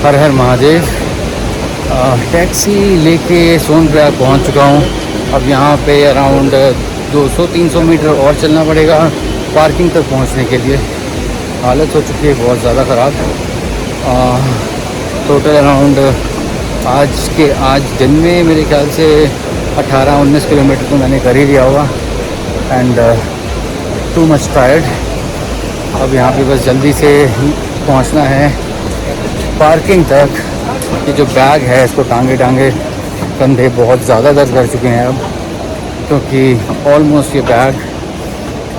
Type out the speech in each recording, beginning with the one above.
हर हर महादेव। टैक्सी लेके सोनप्रयाग पहुंच चुका हूं। अब यहां पे अराउंड 200-300 मीटर और चलना पड़ेगा पार्किंग तक पहुंचने के लिए। हालत हो चुकी है बहुत ज़्यादा ख़राब। टोटल अराउंड आज दिन में मेरे ख्याल से 18-19 किलोमीटर तो मैंने कर ही लिया होगा एंड टू मच टायर्ड। अब यहाँ पे बस जल्दी से पहुँचना है पार्किंग तक। ये जो बैग है इसको टांगे कंधे बहुत ज़्यादा दर्द कर चुके हैं अब, क्योंकि ऑलमोस्ट ये बैग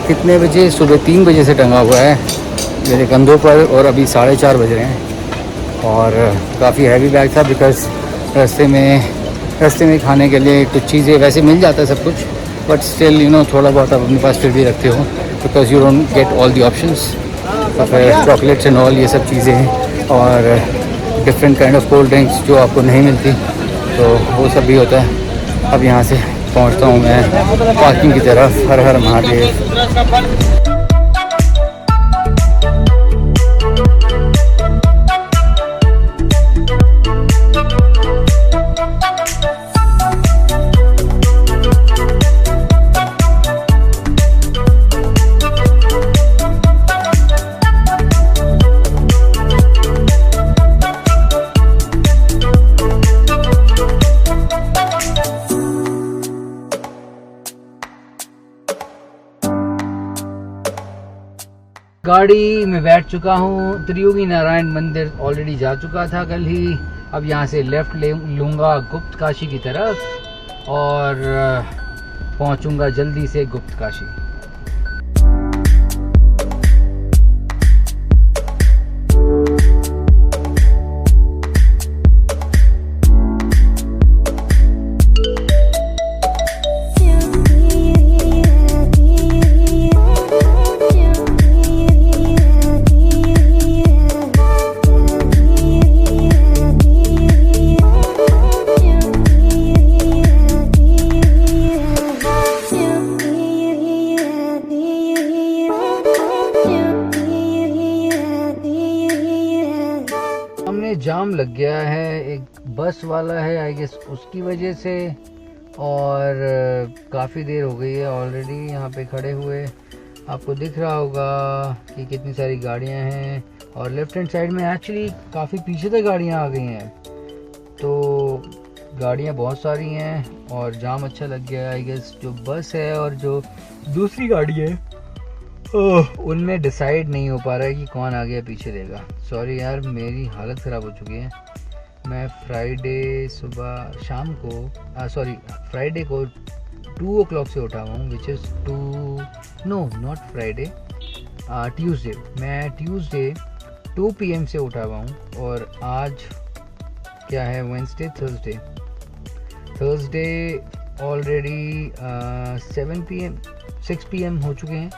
कितने बजे, सुबह 3 बजे से टंगा हुआ है मेरे कंधों पर और अभी 4:30 बज रहे हैं। और काफ़ी हैवी बैग था बिकॉज़ रास्ते में खाने के लिए कुछ चीज़ें वैसे मिल जाता है सब कुछ, बट स्टिल यू नो थोड़ा बहुत आप अपने पास फिर भी रखते हो because you don't get all the options. तो फिर चॉकलेट्स एंड ऑल ये सब चीज़ें हैं और different kind of cold drinks जो आपको नहीं मिलती, तो वो सब भी होता है। अब यहाँ से पहुँचता हूँ मैं पार्किंग की तरफ। हर हर महादेव। गाड़ी में बैठ चुका हूँ। त्रियोगी नारायण मंदिर ऑलरेडी जा चुका था कल ही। अब यहाँ से लेफ़्ट लूँगा गुप्त काशी की तरफ और पहुँचूँगा जल्दी से गुप्त काशी। जाम लग गया है, एक बस वाला है आई गेस उसकी वजह से, और काफ़ी देर हो गई है ऑलरेडी यहाँ पे खड़े हुए। आपको दिख रहा होगा कि कितनी सारी गाड़ियाँ हैं और लेफ्ट हैंड साइड में एक्चुअली काफ़ी पीछे तक गाड़ियाँ आ गई हैं, तो गाड़ियाँ बहुत सारी हैं और जाम अच्छा लग गया है आई गेस। जो बस है और जो दूसरी गाड़ी है उनमें डिसाइड नहीं हो पा रहा है कि कौन आगे पीछे देगा। सॉरी यार, मेरी हालत ख़राब हो चुकी है। मैं फ्राइडे को 2 o'clock से उठा हुआ हूँ, which is not Friday, Tuesday. मैं ट्यूसडे 2 PM से उठा हुआ हूँ और आज क्या है, वेंसडे, थर्सडे ऑलरेडी 6 PM हो चुके हैं।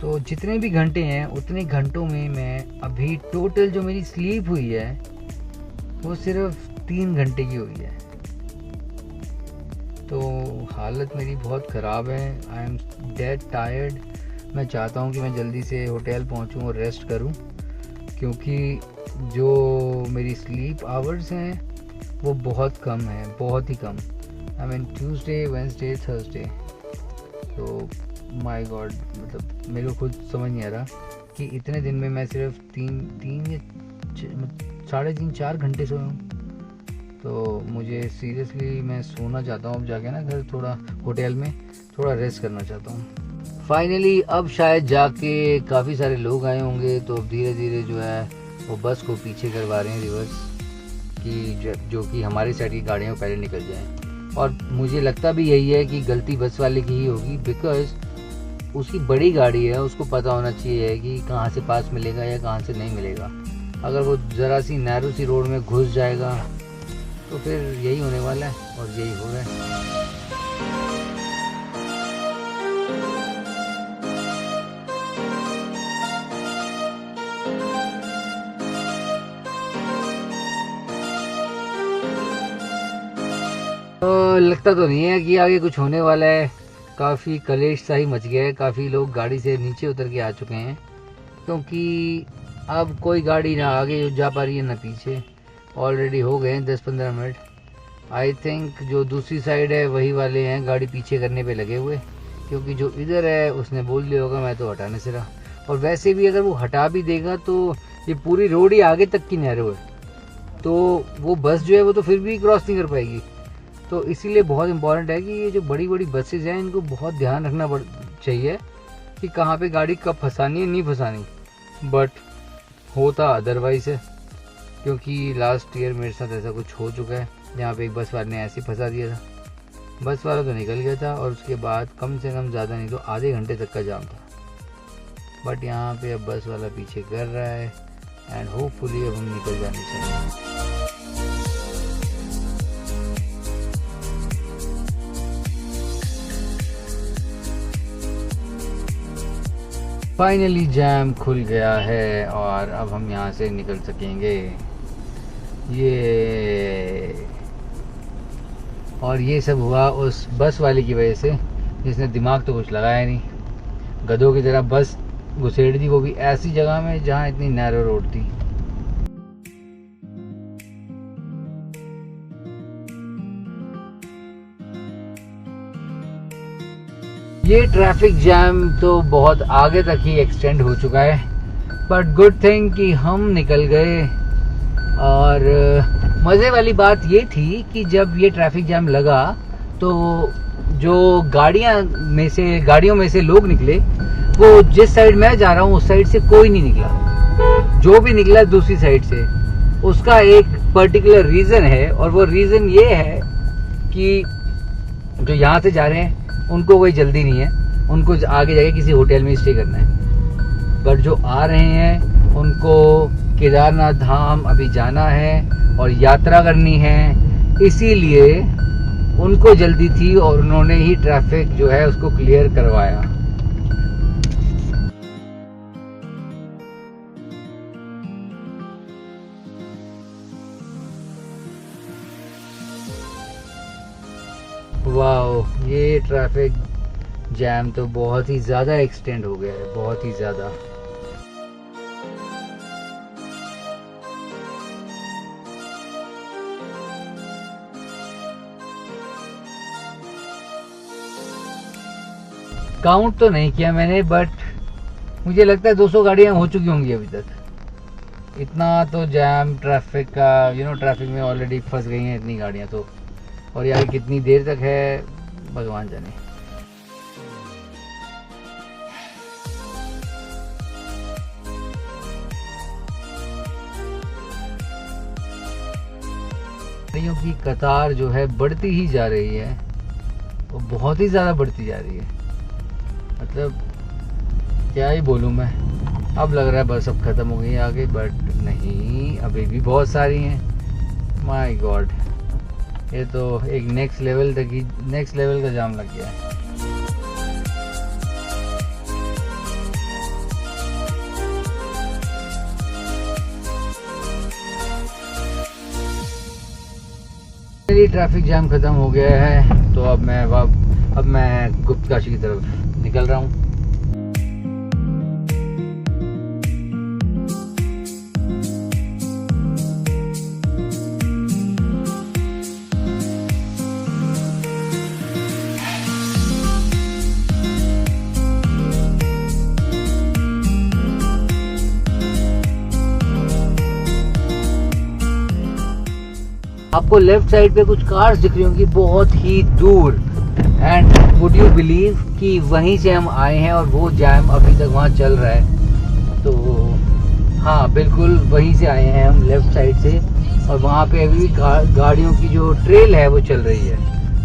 तो जितने भी घंटे हैं उतने घंटों में मैं अभी टोटल जो मेरी स्लीप हुई है वो सिर्फ 3 घंटे की हुई है। तो हालत मेरी बहुत ख़राब है, आई एम डेड टायर्ड। मैं चाहता हूँ कि मैं जल्दी से होटल पहुँचूँ और रेस्ट करूँ, क्योंकि जो मेरी स्लीप आवर्स हैं वो बहुत कम है, बहुत ही कम। I mean Tuesday, Wednesday, Thursday. तो माय गॉड, मतलब मेरे को खुद समझ नहीं आ रहा कि इतने दिन में मैं सिर्फ 3.5-4 घंटे सोया हूँ। तो मुझे सीरियसली मैं सोना चाहता हूँ अब जाके ना घर, थोड़ा होटल में थोड़ा रेस्ट करना चाहता हूँ। फाइनली अब शायद जाके काफ़ी सारे लोग आए होंगे, तो अब धीरे धीरे जो है वो बस को पीछे करवा रहे हैं रिवर्स, कि जो कि हमारे साइड की गाड़ियाँ पहले निकल जाएँ। और मुझे लगता भी यही है कि गलती बस वाले की ही होगी, बिकॉज़ उसकी बड़ी गाड़ी है, उसको पता होना चाहिए कि कहाँ से पास मिलेगा या कहाँ से नहीं मिलेगा। अगर वो ज़रा सी नैरो सी रोड में घुस जाएगा तो फिर यही होने वाला है और यही हो रहा है। तो लगता तो नहीं है कि आगे कुछ होने वाला है। काफ़ी कलेश सा ही मच गया है, काफ़ी लोग गाड़ी से नीचे उतर के आ चुके हैं, क्योंकि अब कोई गाड़ी ना आगे जा पा रही है ना पीछे। ऑलरेडी हो गए हैं 10-15 मिनट। आई थिंक जो दूसरी साइड है वही वाले हैं गाड़ी पीछे करने पे लगे हुए, क्योंकि जो इधर है उसने बोल दिया होगा मैं तो हटाने से रहा। और वैसे भी अगर वो हटा भी देगा तो ये पूरी रोड ही आगे तक की नैरो है, तो वो बस जो है वो तो फिर भी क्रॉस नहीं कर पाएगी। तो इसीलिए बहुत इंपॉर्टेंट है कि ये जो बड़ी बड़ी बसेज हैं इनको बहुत ध्यान रखना चाहिए कि कहाँ पे गाड़ी कब फंसानी है, नहीं फंसानी। बट होता अदरवाइज है, क्योंकि लास्ट ईयर मेरे साथ ऐसा कुछ हो चुका है जहाँ पे एक बस वाले ने ऐसे ही फंसा दिया था। बस वाला तो निकल गया था और उसके बाद कम से कम ज़्यादा नहीं तो आधे घंटे तक का जाम था। बट यहाँ पे अब बस वाला पीछे कर रहा है एंड होपफुली अब हम निकल जाने चाहिए। फाइनली जैम खुल गया है और अब हम यहाँ से निकल सकेंगे। ये सब हुआ उस बस वाले की वजह से जिसने दिमाग तो कुछ लगाया नहीं, गधों की तरह बस घुसेड़ दी, वो भी ऐसी जगह में जहाँ इतनी नैरो रोड थी। ये ट्रैफिक जैम तो बहुत आगे तक ही एक्सटेंड हो चुका है, बट गुड थिंग कि हम निकल गए। और मज़े वाली बात ये थी कि जब ये ट्रैफिक जैम लगा तो जो गाड़ियों में से लोग निकले, वो जिस साइड मैं जा रहा हूँ उस साइड से कोई नहीं निकला। जो भी निकला दूसरी साइड से, उसका एक पर्टिकुलर रीज़न है, और वो रीज़न ये है कि जो यहाँ से जा रहे हैं उनको कोई जल्दी नहीं है, उनको आगे जाके किसी होटल में स्टे करना है। बट जो आ रहे हैं उनको केदारनाथ धाम अभी जाना है और यात्रा करनी है, इसीलिए उनको जल्दी थी और उन्होंने ही ट्रैफिक जो है उसको क्लियर करवाया। वाह, ये ट्रैफिक जैम तो बहुत ही ज़्यादा एक्सटेंड हो गया है, बहुत ही ज़्यादा। काउंट तो नहीं किया मैंने, बट मुझे लगता है 200 गाड़ियाँ हो चुकी होंगी अभी तक। इतना तो जैम ट्रैफिक का ट्रैफिक में ऑलरेडी फंस गई हैं इतनी गाड़ियाँ तो, और यार कितनी देर तक है भगवान जाने। गाड़ियों की कतार जो है बढ़ती ही जा रही है, वो बहुत ही ज़्यादा बढ़ती जा रही है। मतलब क्या ही बोलूँ मैं, अब लग रहा है बस अब ख़त्म हो गई है आगे, बट नहीं, अभी भी बहुत सारी हैं। माय गॉड, ये तो एक नेक्स्ट लेवल का जाम लग गया है। मेरी ट्रैफिक जाम खत्म हो गया है, तो अब मैं गुप्तकाशी की तरफ निकल रहा हूँ। आपको लेफ्ट साइड पे कुछ कार्स दिख रही होंगी बहुत ही दूर, एंड वुड यू बिलीव कि वहीं से हम आए हैं और वो जैम अभी तक वहाँ चल रहा है। तो हाँ, बिल्कुल वहीं से आए हैं हम, लेफ्ट साइड से, और वहाँ पे अभी भी गाड़ियों की जो ट्रेल है वो चल रही है।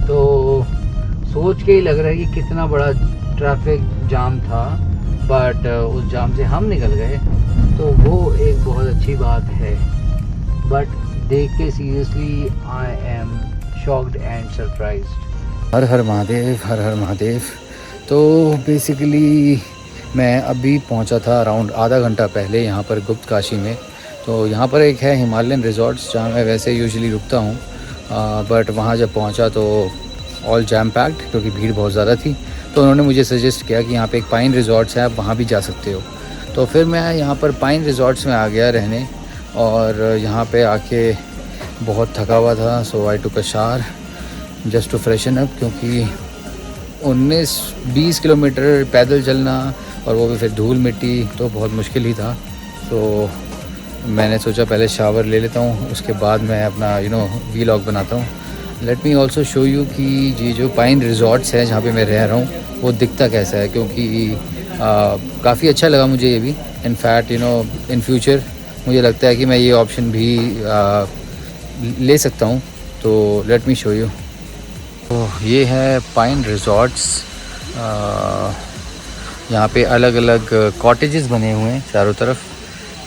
तो सोच के ही लग रहा है कि कितना बड़ा ट्रैफिक जाम था, बट उस जाम से हम निकल गए, तो वो एक बहुत अच्छी बात है। बट देख के seriously I am shocked and surprised. हर हर महादेव, हर हर महादेव। तो बेसिकली मैं अभी पहुंचा था अराउंड आधा घंटा पहले यहाँ पर गुप्तकाशी में। तो यहाँ पर एक है हिमालयन रिजॉर्ट्स जहाँ मैं वैसे यूजुअली रुकता हूँ, बट वहाँ जब पहुँचा तो ऑल जैम पैक्ड, क्योंकि भीड़ बहुत ज़्यादा थी। तो उन्होंने मुझे सजेस्ट किया कि यहाँ पे एक पाइन रिजॉर्ट्स है, आप वहाँ भी जा सकते हो। तो फिर मैं यहाँ पर पाइन रिजॉर्ट्स में आ गया रहने, और यहाँ पे आके बहुत थका हुआ था, so I took a shower just to freshen up, क्योंकि 19-20 किलोमीटर पैदल चलना और वो भी फिर धूल मिट्टी तो बहुत मुश्किल ही था। तो मैंने सोचा पहले शावर ले लेता हूँ, उसके बाद मैं अपना वीलॉग बनाता हूँ। Let me also show you कि ये जो पाइन रिजॉर्ट्स है जहाँ पे मैं रह रहा हूँ वो दिखता कैसा है, क्योंकि काफ़ी अच्छा लगा मुझे ये भी। इनफैक्ट इन फ्यूचर मुझे लगता है कि मैं ये ऑप्शन भी ले सकता हूँ। तो लेट मी शो यू। तो ये है पाइन रिजॉर्ट्स। यहाँ पे अलग अलग कॉटेजेस बने हुए हैं चारों तरफ,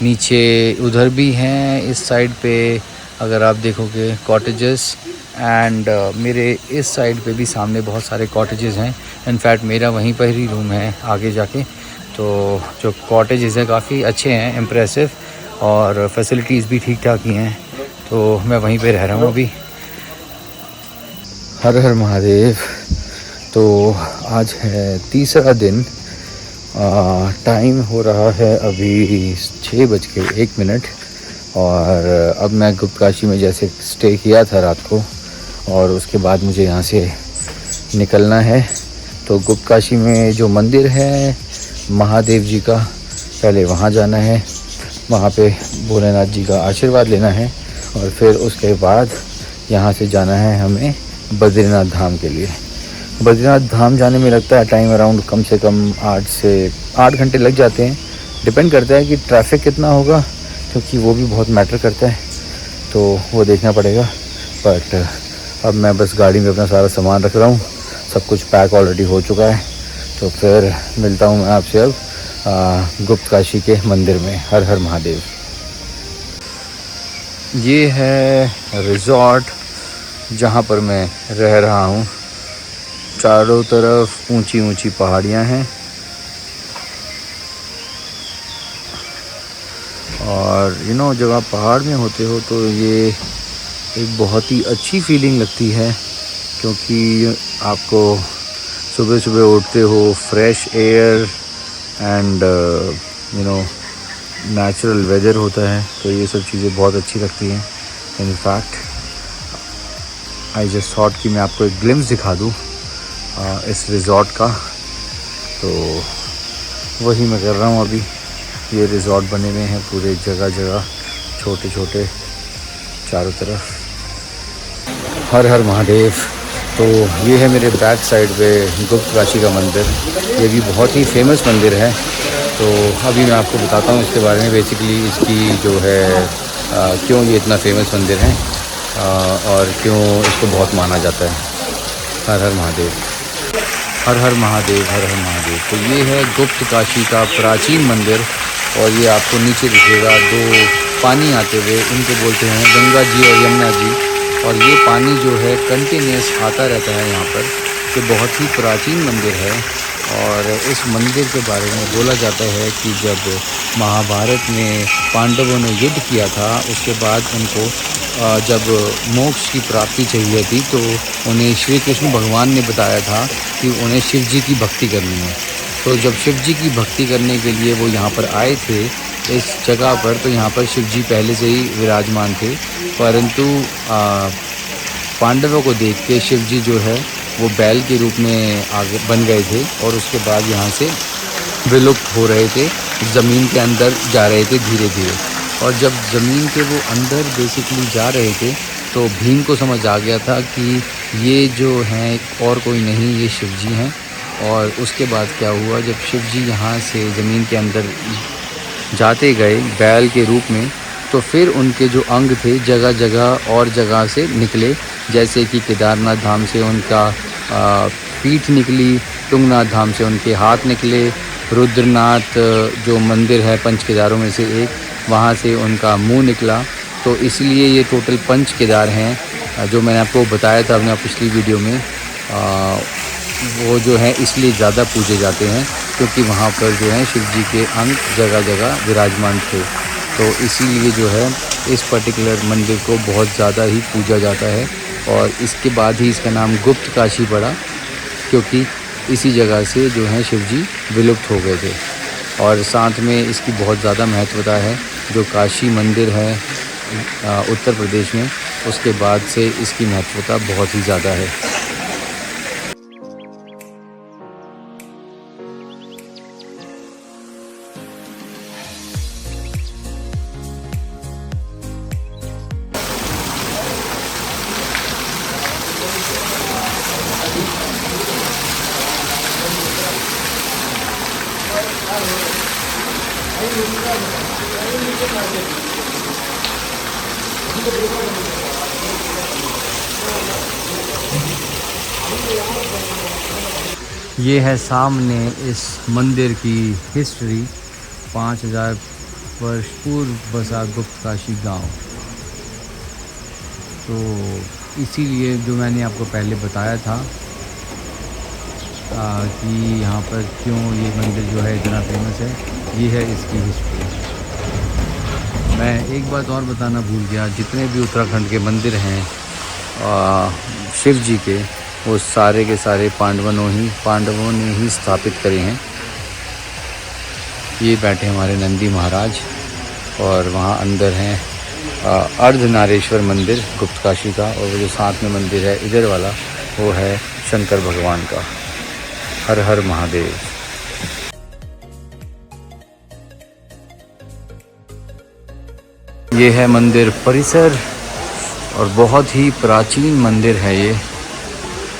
नीचे उधर भी हैं, इस साइड पे अगर आप देखोगे कॉटेजेस, एंड मेरे इस साइड पे भी सामने बहुत सारे कॉटेजेस हैं। इनफैक्ट मेरा वहीं पर ही रूम है आगे जाके। तो जो कॉटेजेस हैं काफ़ी अच्छे हैं, इम्प्रेसिव, और फैसिलिटीज़ भी ठीक ठाक ही हैं। तो मैं वहीं पे रह रहा हूँ अभी। हर हर महादेव। तो आज है तीसरा दिन, टाइम हो रहा है अभी 6:01, और अब मैं गुप्तकाशी में जैसे स्टे किया था रात को, और उसके बाद मुझे यहाँ से निकलना है। तो गुप्तकाशी में जो मंदिर है महादेव जी का, पहले वहाँ जाना है, वहाँ पे भोलेनाथ जी का आशीर्वाद लेना है, और फिर उसके बाद यहाँ से जाना है हमें बद्रीनाथ धाम के लिए। बद्रीनाथ धाम जाने में लगता है टाइम अराउंड कम से कम 8 से 8 घंटे लग जाते हैं। डिपेंड करता है कि ट्रैफिक कितना होगा, क्योंकि वो भी बहुत मैटर करता है, तो वो देखना पड़ेगा। बट अब मैं बस गाड़ी में अपना सारा सामान रख रहा हूँ, सब कुछ पैक ऑलरेडी हो चुका है। तो फिर मिलता हूँ मैं आपसे अब गुप्तकाशी के मंदिर में। हर हर महादेव। ये है रिज़ॉर्ट जहाँ पर मैं रह रहा हूँ। चारों तरफ ऊंची ऊंची पहाड़ियाँ हैं, और जब आप पहाड़ में होते हो तो ये एक बहुत ही अच्छी फीलिंग लगती है, क्योंकि आपको सुबह सुबह उठते हो, fresh air and natural weather होता है, तो ये सब चीज़ें बहुत अच्छी लगती हैं। इनफैक्ट आई जस्ट थॉट कि मैं आपको एक ग्लिम्स दिखा दूँ इस रिज़ॉर्ट का। तो वही मैं कर रहा हूँ अभी। ये रिज़ॉर्ट बने हुए हैं पूरे जगह जगह, छोटे छोटे, चारों तरफ। हर हर महादेव। तो ये है मेरे बैक साइड पे गुप्तकाशी का मंदिर। ये भी बहुत ही फेमस मंदिर है। तो अभी मैं आपको बताता हूँ इसके बारे में, बेसिकली इसकी जो है क्यों ये इतना फेमस मंदिर है, और क्यों इसको बहुत माना जाता है। हर हर महादेव, हर हर महादेव, हर हर महादेव। तो ये है गुप्तकाशी का प्राचीन मंदिर, और ये आपको नीचे दिखेगा 2 पानी आते हुए, इनको बोलते हैं गंगा जी और यमुना जी। और ये पानी जो है कंटिन्यूस आता रहता है यहाँ पर। ये बहुत ही प्राचीन मंदिर है, और इस मंदिर के बारे में बोला जाता है कि जब महाभारत में पांडवों ने युद्ध किया था, उसके बाद उनको जब मोक्ष की प्राप्ति चाहिए थी, तो उन्हें श्री कृष्ण भगवान ने बताया था कि उन्हें शिव जी की भक्ति करनी है। तो जब शिव जी की भक्ति करने के लिए वो यहाँ पर आए थे इस जगह पर, तो यहाँ पर शिव जी पहले से ही विराजमान थे, परंतु पांडवों को देख के शिव जी जो है वो बैल के रूप में आगे बन गए थे, और उसके बाद यहाँ से विलुप्त हो रहे थे, ज़मीन के अंदर जा रहे थे धीरे धीरे। और जब ज़मीन के वो अंदर बेसिकली जा रहे थे, तो भीम को समझ आ गया था कि ये जो हैं और कोई नहीं, ये शिव जी हैं। और उसके बाद क्या हुआ, जब शिव जी यहाँ से ज़मीन के अंदर जाते गए बैल के रूप में, तो फिर उनके जो अंग थे जगह जगह और जगह से निकले, जैसे कि केदारनाथ धाम से उनका पीठ निकली, तुंगनाथ धाम से उनके हाथ निकले, रुद्रनाथ जो मंदिर है पंच केदारों में से एक, वहाँ से उनका मुंह निकला। तो इसलिए ये टोटल 5 केदार हैं, जो मैंने आपको बताया था अपने पिछली वीडियो में। वो जो है इसलिए ज़्यादा पूजे जाते हैं, क्योंकि वहाँ पर जो है शिव जी के अंग जगह जगह विराजमान थे। तो इसीलिए जो है इस पर्टिकुलर मंदिर को बहुत ज़्यादा ही पूजा जाता है, और इसके बाद ही इसका नाम गुप्तकाशी पड़ा, क्योंकि इसी जगह से जो है शिव जी विलुप्त हो गए थे। और साथ में इसकी बहुत ज़्यादा महत्वता है। जो काशी मंदिर है उत्तर प्रदेश में, उसके बाद से इसकी महत्वता बहुत ही ज़्यादा है। ये है सामने इस मंदिर की हिस्ट्री। 5000 वर्ष पूर्व बसा गुप्तकाशी गांव। तो इसीलिए जो मैंने आपको पहले बताया था कि यहाँ पर क्यों ये मंदिर जो है इतना फेमस है, ये है इसकी हिस्ट्री। मैं एक बात और बताना भूल गया, जितने भी उत्तराखंड के मंदिर हैं शिव जी के, वो सारे के सारे पांडवों ने ही स्थापित करे हैं। ये बैठे हमारे नंदी महाराज, और वहाँ अंदर हैं अर्धनारेश्वर मंदिर गुप्तकाशी का, और वो जो साथ में मंदिर है इधर वाला, वो है शंकर भगवान का। हर हर महादेव। ये है मंदिर परिसर, और बहुत ही प्राचीन मंदिर है ये।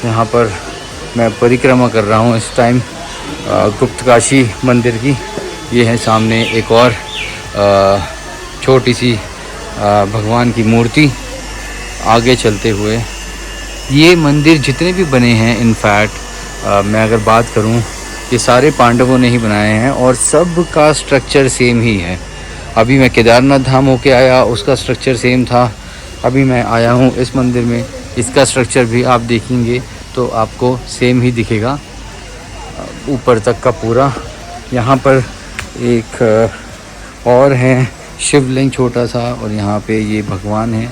यहाँ पर मैं परिक्रमा कर रहा हूँ इस टाइम गुप्तकाशी मंदिर की। ये है सामने एक और छोटी सी भगवान की मूर्ति। आगे चलते हुए ये मंदिर जितने भी बने हैं, इनफैक्ट मैं अगर बात करूँ, ये सारे पांडवों ने ही बनाए हैं, और सब का स्ट्रक्चर सेम ही है। अभी मैं केदारनाथ धाम होके आया, उसका स्ट्रक्चर सेम था। अभी मैं आया हूँ इस मंदिर में, इसका स्ट्रक्चर भी आप देखेंगे तो आपको सेम ही दिखेगा, ऊपर तक का पूरा। यहाँ पर एक और है शिवलिंग छोटा सा, और यहाँ पे ये भगवान है।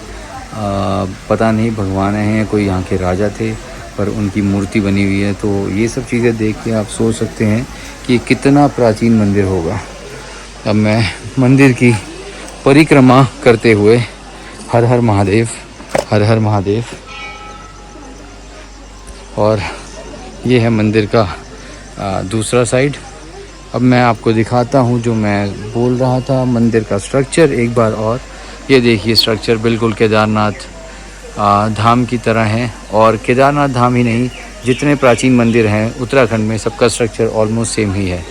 पता नहीं भगवान हैं, कोई यहाँ के राजा थे, पर उनकी मूर्ति बनी हुई है। तो ये सब चीज़ें देख के आप सोच सकते हैं कि कितना प्राचीन मंदिर होगा। अब मैं मंदिर की परिक्रमा करते हुए हर हर महादेव, हर हर महादेव। और ये है मंदिर का दूसरा साइड। अब मैं आपको दिखाता हूँ जो मैं बोल रहा था, मंदिर का स्ट्रक्चर एक बार और। ये देखिए, स्ट्रक्चर बिल्कुल केदारनाथ धाम की तरह है। और केदारनाथ धाम ही नहीं, जितने प्राचीन मंदिर हैं उत्तराखंड में, सबका स्ट्रक्चर ऑलमोस्ट सेम ही है।